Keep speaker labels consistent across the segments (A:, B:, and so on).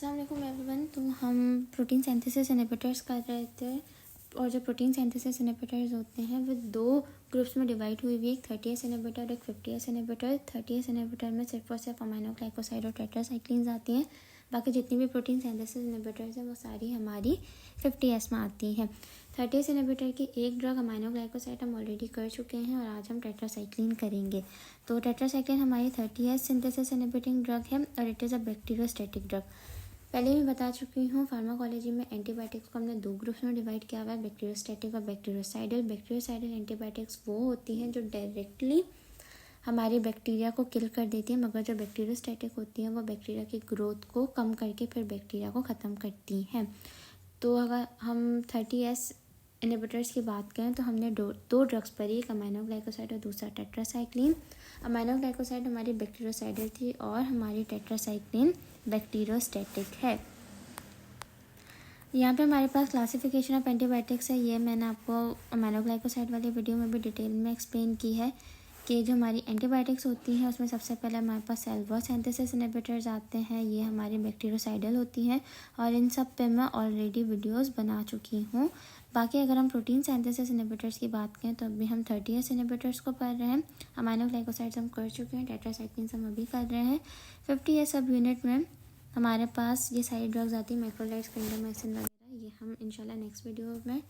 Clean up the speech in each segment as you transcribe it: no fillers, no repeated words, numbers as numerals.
A: अस्सलाम वालेकुम एवरीवन। तो हम प्रोटीन सिंथेसिस इनहिबिटर्स कर रहे थे और जो प्रोटीन सिंथेसिस इनहिबिटर्स होते हैं वो दो ग्रुप्स में डिवाइड हुई हुई, एक 30S इनहिबिटर और एक 50S इनहिबिटर। 30S इनहिबिटर में सिर्फ और सिर्फ अमीनो ग्लाइकोसाइड और टेट्रासाइक्लिन्स आती हैं। बाकी जितनी भी प्रोटीन सिंथेसिस इनहिबिटर्स हैं वो सारी हमारी 50S में आती हैं। 30S इनहिबिटर की एक ड्रग अमीनो ग्लाइकोसाइड हम ऑलरेडी कर चुके हैं और आज हम टेट्रासाइक्लिन करेंगे। तो टेट्रासाइक्लिन हमारी 30S सिंथेसिस इनहिबिटिंग ड्रग है और it is a bacteriostatic drug. पहले भी बता चुकी हूँ, फार्माकोलॉजी में एंटीबायोटिक्स को हमने दो ग्रुप्स में डिवाइड किया हुआ है, बैक्टीरियोस्टैटिक और बैक्टीरियोसाइडल। बैक्टीरियोसाइडल एंटीबायोटिक्स वो होती हैं जो डायरेक्टली हमारी बैक्टीरिया को किल कर देती है, मगर जो बैक्टीरियोस्टैटिक होती हैं वो बैक्टीरिया की ग्रोथ को कम करके फिर बैक्टीरिया को ख़त्म करती हैं। तो अगर हम 30S इनहिबिटर्स की बात करें तो हमने दो ड्रग्स पर, एक अमीनो ग्लाइकोसाइड और दूसरा टेट्रासाइक्लिन। अमीनो ग्लाइकोसाइड हमारी बैक्टीरियोसाइडल थी और हमारी टेट्रासाइक्लिन बैक्टीरियोस्टैटिक है। यहाँ पे हमारे पास क्लासिफिकेशन ऑफ एंटीबायोटिक्स है। ये मैंने आपको अमीनो ग्लाइकोसाइड वाली वीडियो में भी डिटेल में एक्सप्लेन की है कि जो हमारी एंटीबायोटिक्स होती हैं उसमें सबसे पहले हमारे पास सेलुलोज सिंथेसिस इनहिबिटर्स आते हैं। ये हमारी बैक्टीरियोसाइडल होती हैं और इन सब पे मैं ऑलरेडी वीडियोस बना चुकी हूँ। बाकी अगर हम प्रोटीन सिंथेसिस इनहिबिटर्स की बात करें तो अभी हम 30S इनहिबिटर्स को कर रहे हैं। अमीनो ग्लाइकोसाइड्स हम कर चुके हैं, टेट्रासाइक्लिन्स हम अभी कर रहे हैं। 50S सब यूनिट में हमारे पास ये सारी ड्रग्स आती हैं, मैक्रोलाइड्स, क्लिंडामाइसिन वगैरह। ये हम इंशाल्लाह नेक्स्ट वीडियो में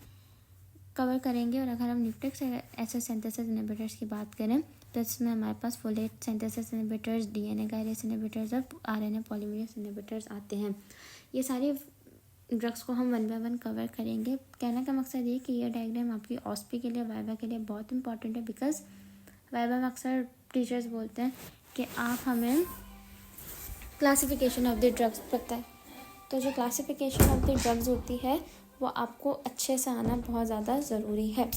A: कवर करेंगे। और अगर हम न्यूक्लिक एसिड सिंथेसिस इनहिबिटर्स की बात करें तो इसमें हमारे पास folate synthesis inhibitors, DNA gyrase inhibitors और RNA पॉलीमरेज इनहिबिटर्स आते हैं। ये सारी ड्रग्स को हम 1 बाय 1 कवर करेंगे। कहने का मकसद ये कि ये डायग्राम आपकी ऑस्पी के लिए, वाइवा के लिए बहुत इंपॉर्टेंट है, बिकॉज वाइवा में अक्सर टीचर्स बोलते हैं कि आप हमें क्लासिफिकेशन ऑफ द ड्रग्स बताएं। तो जो क्लासिफिकेशन ऑफ द ड्रग्स होती है वो आपको अच्छे से आना बहुत ज़्यादा ज़रूरी है।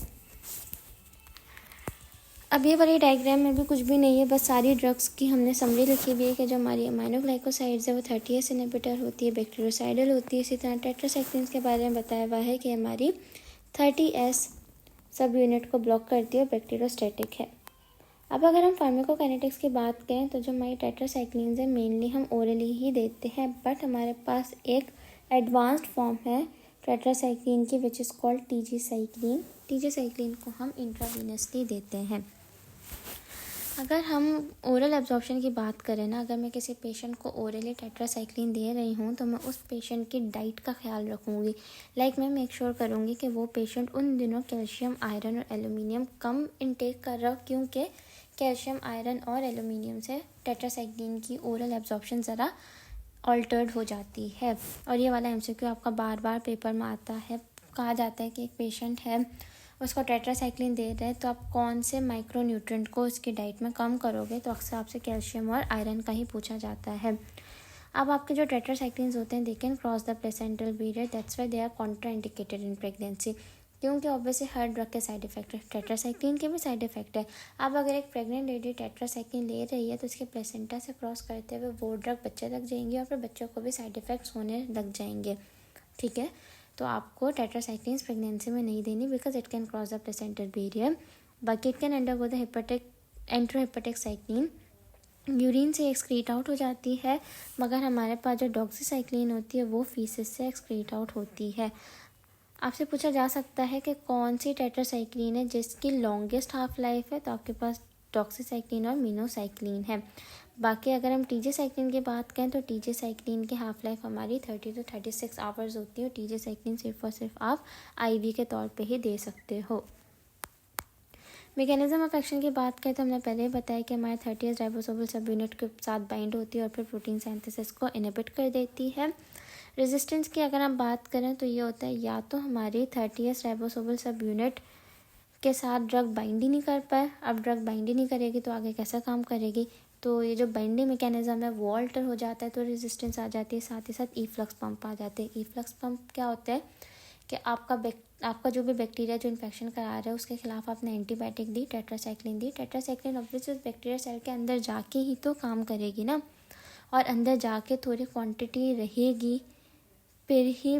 A: अब ये वाली डायग्राम में भी कुछ भी नहीं है, बस सारी ड्रग्स की हमने समरी लिखी हुई है कि जो हमारी अमीनो ग्लाइकोसाइड्स है वो 30S इनहिबिटर होती है, बैक्टीरियोसाइडल होती है। इसी तरह टेट्रासाइक्लिन्स के बारे में बताया हुआ है कि हमारी 30S सब यूनिट को ब्लॉक करती है और बैक्टीरियोस्टैटिक है। अब अगर हम फार्माकोकाइनेटिक्स की बात करें तो जो हमारी टेट्रासाइक्लिन्स है मेनली हम ओरली ही देते हैं, बट हमारे पास एक एडवांस्ड फॉर्म है टेट्रासाइक्लिन की which is called TG cyclin. TG cyclin को हम इंट्रावीनसली देते हैं। अगर हम ओरल एब्जॉर्प्शन की बात करें ना, अगर मैं किसी पेशेंट को ओरली टेट्रासाइक्लिन दे रही हूँ तो मैं उस पेशेंट की डाइट का ख्याल रखूँगी। मैं मेक श्योर करूँगी कि वो पेशेंट उन दिनों कैल्शियम, आयरन और एल्यूमिनियम कम इनटेक कर रहा हो, क्योंकि कैल्शियम, आयरन और एल्यूमिनियम से टेट्रासाइक्लिन की ओरल एब्जॉर्प्शन ज़रा ऑल्टर्ड हो जाती है। और ये वाला MCQ आपका बार बार पेपर में आता है। कहा जाता है कि एक पेशेंट है, उसको टेट्रासाइक्लिन दे रहे हैं तो आप कौन से माइक्रो न्यूट्रेंट को उसकी डाइट में कम करोगे, तो अक्सर आपसे कैल्शियम और आयरन का ही पूछा जाता है। अब आपके जो टेट्रासाइक्लिन्स होते हैं they can cross the placental barrier, that's why they are contraindicated in pregnancy, क्योंकि ऑब्वियसली हर ड्रग के साइड इफेक्ट है, टेट्रासाइक्लिन के भी साइड इफेक्ट है। अब अगर एक प्रेग्नेंट लेडी टेट्रासाइक्लिन ले रही है तो उसके प्लेसेंटा से क्रॉस करते हुए वो ड्रग बच्चे तक जाएंगी और फिर बच्चों को भी साइड इफेक्ट्स होने लग जाएंगे। ठीक है, तो आपको टेट्रासाइक्लिन्स प्रेगनेंसी में नहीं देनी, because it can cross the placental barrier. बाकी it can undergo the enterohepatic cycling, urine से एक्सक्रीट आउट हो जाती है, मगर हमारे पास जो डॉक्सीसाइक्लिन होती है वो फीसिस से एक्सक्रीट आउट होती है। आपसे पूछा जा सकता है कि कौन सी टेट्रासाइक्लिन है जिसकी लॉन्गेस्ट हाफ लाइफ है, तो आपके पास डॉक्सीसाइक्लिन और मिनोसाइक्लिन है। बाकी अगर हम TG साइक्लिन की बात करें तो TG साइक्लिन की हाफ लाइफ हमारी 30 to 36 आवर्स होती है और TG साइक्लिन सिर्फ और सिर्फ आप IV के तौर पे ही दे सकते हो। मैकेनिज्म ऑफ एक्शन की बात करें तो हमने पहले ही बताया कि हमारे 30S राइबोसोमल सब यूनिट के साथ बाइंड होती है और फिर प्रोटीन सिंथेसिस को इनहिबिट कर देती है। रेजिस्टेंस की अगर हम बात करें तो ये होता है या तो हमारी 30S राइबोसोमल सब यूनिट के साथ ड्रग बाइंड ही नहीं कर पाए। अब ड्रग बाइंड ही नहीं करेगी तो आगे कैसा काम करेगी, तो ये जो बाइंडिंग मैकेनिज्म है वो अल्टर हो जाता है, तो रेजिस्टेंस आ जाती है। साथ ही साथ ईफ्लक्स पम्प आ जाते हैं। ईफ्लक्स पम्प क्या होता है कि आपका जो भी बैक्टीरिया जो इन्फेक्शन करा रहा है उसके खिलाफ आपने एंटीबायोटिक दी, टेट्रासाइक्लिन दी। टेट्रासाइक्लिन ऑब्वियसली बैक्टीरिया सेल के अंदर जाके ही तो काम करेगी ना, और अंदर जाके थोड़ी क्वांटिटी रहेगी फिर ही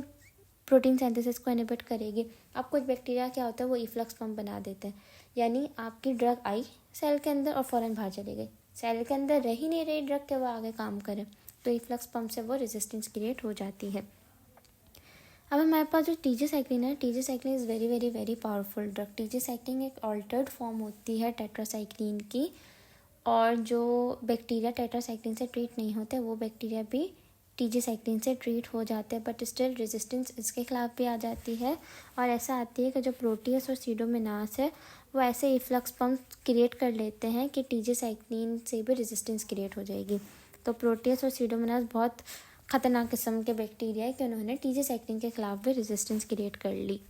A: प्रोटीन सिंथेसिस को इनहिबिट करेगी। अब कुछ बैक्टीरिया क्या होता है वो ईफ्लक्स पम्प बना देते हैं, यानी आपकी ड्रग आई सेल के अंदर और फ़ौरन बाहर चली गई, सेल के अंदर रह ही नहीं रही ड्रग के वो आगे काम करे। तो इफ्लक्स पम्प से वो रेजिस्टेंस क्रिएट हो जाती है। अब हमारे पास जो टीजेसाइक्लिन है, tigecycline is very very very powerful drug. Tigecycline एक ऑल्टर्ड फॉर्म होती है टेट्रासाइक्लिन की, और जो बैक्टीरिया टेट्रासाइक्लिन से ट्रीट नहीं होते वो बैक्टीरिया भी टीजेसाइक्लिन से ट्रीट हो जाते हैं, बट स्टिल रेजिस्टेंस इसके खिलाफ भी आ जाती है। और ऐसा आती है कि जो प्रोटियस और सीडोमोनास है वो ऐसे इफ्लक्स पम्प क्रिएट कर लेते हैं कि टीजेसाइक्लिन से भी रेजिस्टेंस क्रिएट हो जाएगी। तो प्रोटियस और सीडोमोनास बहुत ख़तरनाक किस्म के बैक्टीरिया है कि उन्होंने टीजेसाइक्लिन के खिलाफ भी रेजिस्टेंस क्रिएट कर ली।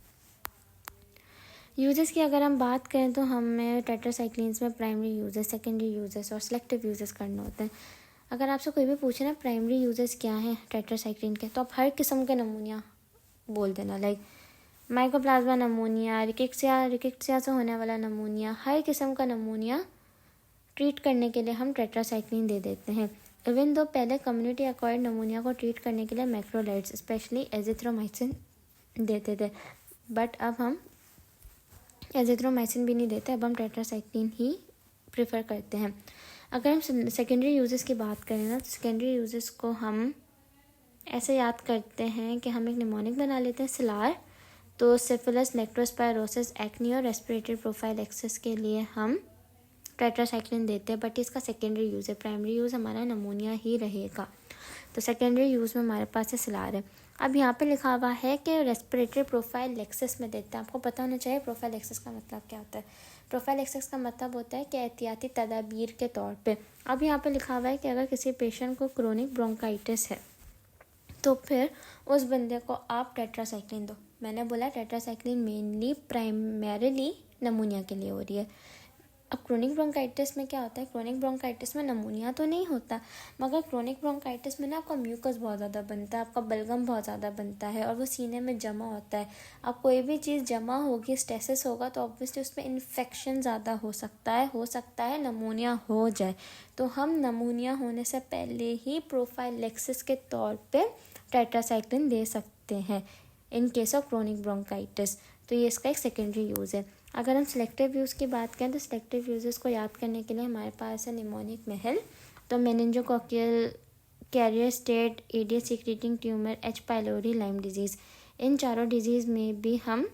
A: यूजेस की अगर हम बात करें तो हमें टेट्रासाइक्लिन्स में प्राइमरी यूजेस, सेकेंडरी यूजेस और सिलेक्टिव यूजेस करने होते हैं। अगर आपसे कोई भी पूछे ना प्राइमरी यूजेस क्या हैं टेट्रासाइक्लिन के, तो आप हर किस्म के नमूनिया बोल देना, लाइक माइकोप्लाज्मा नमूनिया, रिकेट्सिया से होने वाला नमूनिया, हर किस्म का नमूनिया ट्रीट करने के लिए हम टेट्रासाइक्लिन दे देते हैं। इवन दो पहले कम्युनिटी एक्वायर्ड नमूनिया को ट्रीट करने के लिए मैक्रोलाइड्स स्पेशली एजिथ्रोमाइसिन देते थे, बट अब हम एजिथ्रोमाइसिन भी नहीं देते, अब हम टेट्रासाइक्लिन ही प्रेफर करते हैं। अगर हम सेकेंडरी यूजेस की बात करें ना, तो सेकेंडरी यूजेस को हम ऐसे याद करते हैं कि हम एक निमोनिक बना लेते हैं सिलार, तो सिफिलिस, लेप्टोस्पायरोसिस, एक्नी और रेस्पिरेटरी प्रोफाइलैक्सिस के लिए हम टेट्रासाइक्लिन देते हैं, बट इसका सेकेंडरी यूज़ है। प्राइमरी यूज़ हमारा नमूनिया ही रहेगा। तो सेकेंडरी यूज़ में हमारे पास है सिलार है। अब यहाँ पे लिखा हुआ है कि रेस्पिरेटरी प्रोफाइलैक्सिस में देते हैं। आपको पता होना चाहिए प्रोफाइलैक्सिस का मतलब क्या होता है। प्रोफाइलैक्सिस का मतलब होता है कि एहतियाती तदाबीर के तौर पे। अब यहाँ पे लिखा हुआ है कि अगर किसी पेशेंट को क्रोनिक ब्रोंकाइटिस है तो फिर उस बंदे को आप टेट्रासाइक्लिन दो। मैंने बोला टेट्रासाइक्लिन मेनली प्राइमरीली नमूनिया के लिए हो रही है। अब क्रोनिक ब्रोंकाइटिस में क्या होता है, क्रोनिक ब्रोंकाइटिस में नमूनिया तो नहीं होता, मगर क्रोनिक ब्रोंकाइटिस में ना आपका म्यूकस बहुत ज़्यादा बनता है, आपका बलगम बहुत ज़्यादा बनता है और वो सीने में जमा होता है। अब कोई भी चीज़ जमा होगी, स्टेसिस होगा, तो ऑब्वियसली उसमें इन्फेक्शन ज़्यादा हो सकता है नमूनिया हो जाए। तो हम नमूनिया होने से पहले ही प्रोफाइलैक्सिस के तौर पर टेट्रासाइक्लिन दे सकते हैं in case of chronic bronchitis. तो ये इसका एक सेकेंडरी यूज़ है। अगर हम सिलेक्टिव यूज़ की बात करें तो सिलेक्टिव यूजेस को याद करने के लिए हमारे पास है निमोनिक महल, तो मेनिंजोकोकियल, कैरियर स्टेट, एडियस secreting tumour, H pylori, Lyme disease, इन चारों डिजीज़ में भी हम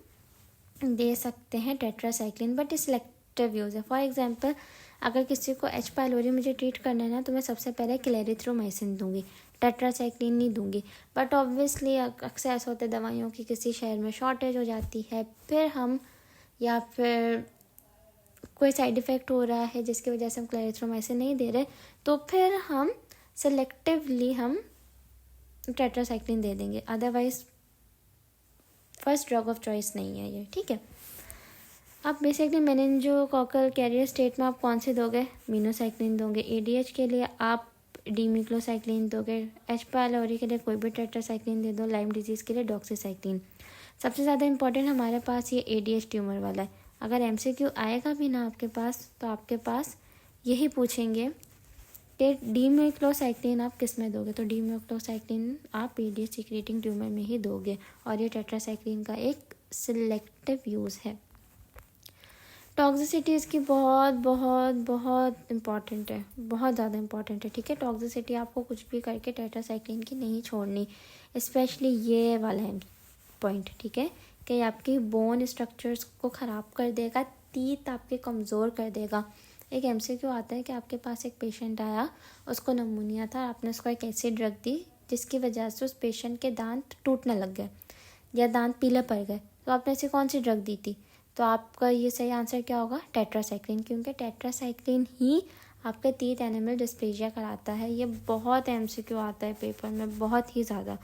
A: दे सकते हैं टेट्रासाइक्लिन, बट सिलेक्टिव यूज़ है। फॉर एग्जांपल अगर किसी को एच पाइलोरी मुझे ट्रीट करना है ना, तो मैं सबसे पहले क्लेरिथ्रोमाइसिन दूंगी, टेट्रासाइक्लिन नहीं दूंगी। बट ऑब्वियसली अक्सर ऐसा होता है दवाइयों की किसी शहर में शॉर्टेज हो जाती है, फिर हम या फिर कोई साइड इफ़ेक्ट हो रहा है जिसकी वजह से हम क्लेरिथ्रोमाइसिन नहीं दे रहे, तो फिर हम सेलेक्टिवली हम टेट्रासाइक्लिन दे देंगे। Otherwise first drug of choice नहीं है ये, ठीक है। अब बेसिकली मेनिंजोकोकल कैरियर स्टेट में आप कौन से दोगे, मीनोसाइक्लिन दोगे। एडीएच के लिए आप डीमिक्लोसाइक्लिन दोगे। एच पाइलोरी के लिए कोई भी टेट्रासाइक्लिन दे दो। लाइम डिजीज़ के लिए डॉक्सीसाइक्लिन। सबसे ज़्यादा इंपॉर्टेंट हमारे पास ये एडीएच ट्यूमर वाला है। अगर एमसीक्यू आएगा भी ना आपके पास, तो आपके पास यही पूछेंगे कि डीमिक्लोसाइक्लिन आप किस में दोगे, तो डीमिक्लोसाइक्लिन आप एडीएच सीक्रेटिंग ट्यूमर में ही दोगे। और ये टेट्रासाइक्लिन का एक सिलेक्टिव यूज़ है। टॉक्सिसिटी इसकी बहुत बहुत बहुत इम्पॉर्टेंट है, बहुत ज़्यादा इम्पॉर्टेंट है, ठीक है। टॉक्सिसिटी आपको कुछ भी करके टेट्रासाइक्लिन की नहीं छोड़नी, स्पेशली ये वाला है पॉइंट, ठीक है, कि आपकी बोन स्ट्रक्चर्स को ख़राब कर देगा, टीथ आपके कमज़ोर कर देगा। एक एमसीक्यू आता है कि आपके पास एक पेशेंट आया, उसको नमूनिया था, आपने उसको एक ऐसी ड्रग दी जिसकी वजह से उस पेशेंट के दांत टूटने लग गए या दांत पीले पड़ गए, तो आपने ऐसी कौन सी ड्रग दी थी, तो आपका ये सही आंसर क्या होगा, टेट्रासाइक्लिन, क्योंकि टेट्रासाइक्लिन ही आपके टीथ एनिमल डिस्प्लेजिया कराता है। ये बहुत एमसीक्यू आता है पेपर में, बहुत ही ज़्यादा,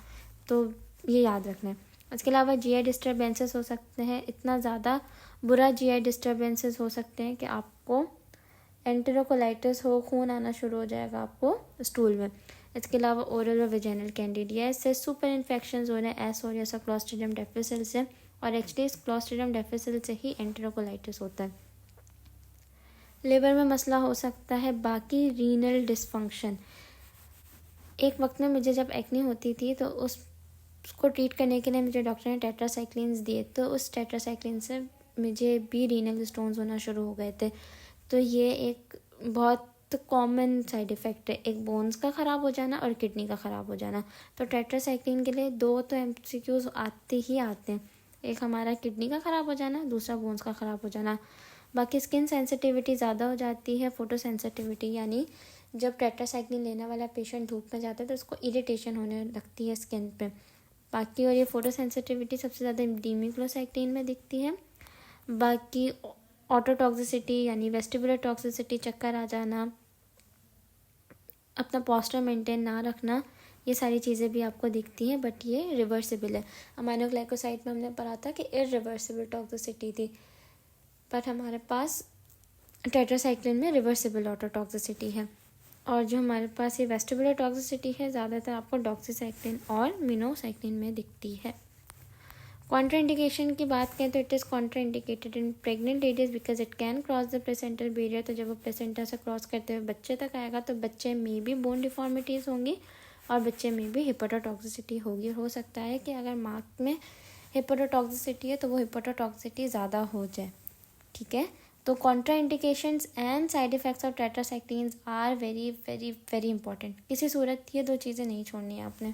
A: तो ये याद रखना है। इसके अलावा जीआई डिस्टर्बेंसेस हो सकते हैं, इतना ज़्यादा बुरा जीआई डिस्टर्बेंसेस हो सकते हैं कि आपको एंटेरोकोलाइटिस हो, खून आना शुरू हो जाएगा आपको स्टूल में। इसके अलावा ओरल और वेजाइनल कैंडिडिया से सुपर इन्फेक्शन हो रहे हैं, एस और ऐसा क्लॉस्ट्रिडियम डिफिसिल से, और एक्चुअली इस क्लॉस्ट्रिडियम डिफिसिल से ही एंटेरोकोलाइटिस होता है। लिवर में मसला हो सकता है, बाकी रीनल डिसफंक्शन। एक वक्त में मुझे जब एक्ने होती थी तो उसको ट्रीट करने के लिए मुझे डॉक्टर ने टेट्रासाइक्लिन्स दिए, तो उस टेट्रासाइक्लिन से मुझे भी रीनल स्टोन्स होना शुरू हो गए थे। तो ये एक बहुत तो कॉमन साइड इफ़ेक्ट है, एक बोन्स का ख़राब हो जाना और किडनी का ख़राब हो जाना। तो टेट्रासाइक्लिन के लिए 2 तो MCQs आते ही आते हैं, एक हमारा किडनी का ख़राब हो जाना, दूसरा बोन्स का ख़राब हो जाना। बाकी स्किन सेंसिटिविटी ज़्यादा हो जाती है, फोटो सेंसिटिविटी, यानी जब टेट्रासाइक्लिन लेने वाला पेशेंट धूप में जाता है तो उसको इरिटेशन होने लगती है स्किन पे। बाकी और ये फोटो सेंसिटिविटी सबसे ज़्यादा डिमिक्लोसाइक्लिन में दिखती है। बाकी ऑटोटॉक्सिसिटी यानी वेस्टिबुलर टॉक्सिसिटी, चक्कर आ जाना, अपना पोस्चर मेंटेन ना रखना, ये सारी चीज़ें भी आपको दिखती हैं, बट ये रिवर्सिबल है। अमाइनोग्लाइकोसाइड में हमने पढ़ा था कि इरिवर्सिबल टॉक्सिसिटी थी, बट हमारे पास टेट्रासाइक्लिन में रिवर्सिबल ऑटोटॉक्सिसिटी है। और जो हमारे पास ये वेस्टिबुलर टॉक्सिसिटी है ज़्यादातर आपको डॉक्सीसाइक्लिन और मिनोसाइक्लिन में दिखती है। कॉन्ट्राइंडिकेशन की बात करें तो it is contraindicated in pregnant ladies because it can cross the placental barrier. तो जब वो प्लेसेंटा से क्रॉस करते हुए बच्चे तक आएगा तो बच्चे में भी बोन डिफॉर्मिटीज़ होंगी और बच्चे में भी हिपेटोटॉक्सिसिटी होगी। हो सकता है कि अगर माँ में हिपेटोटॉक्सिसिटी है तो वो हिपेटोटॉक्सिसिटी ज़्यादा हो जाए, ठीक है। तो contraindications and side effects of tetracyclines are very very very important. किसी सूरत ये 2 चीज़ें नहीं छोड़नी है आपने।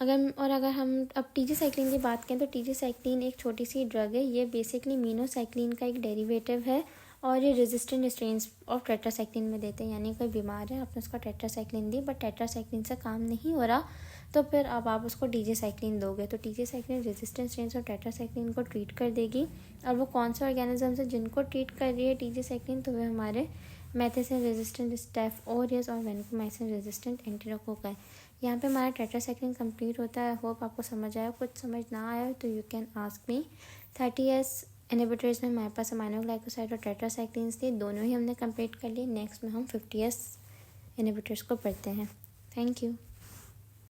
A: अगर हम अब टीजीसाइक्लिन की बात करें तो टीजीसाइक्लिन एक छोटी सी ड्रग है, ये बेसिकली मिनोसाइक्लिन का एक डेरिवेटिव है और ये रेजिस्टेंट स्ट्रेन्स ऑफ टेट्रासाइक्लिन में देते हैं। यानी कोई बीमार है, आपने उसको टेट्रासाइक्लिन दी बट टेट्रासाइक्लिन से काम नहीं हो रहा, तो फिर अब आप उसको टीजीसाइक्लिन दोगे तो टीजीसाइक्लिन रेजिस्टेंट स्ट्रेन्स ऑफ टेट्रासाइक्लिन को ट्रीट कर देगी। और वो कौन से ऑर्गेनिजम्स है जिनको ट्रीट कर रही है टीजीसाइक्लिन, तो वे हमारे मेथिसिन रेजिस्टेंट स्टेफ ओरियस और वेनकोमाइसिन रेजिस्टेंट एंटीरोकोका है। यहाँ पे हमारा टेट्रासाइक्लिन कंप्लीट होता है। होप आपको समझ आया। कुछ समझ ना आया तो you can ask me. 30S inhibitors में हमारे पास अमाइनोग्लाइकोसाइड और टेट्रासाइक्लिन्स थी, दोनों ही हमने कंप्लीट कर लिए। नेक्स्ट में हम 50S इनहिबिटर्स को पढ़ते हैं। Thank you.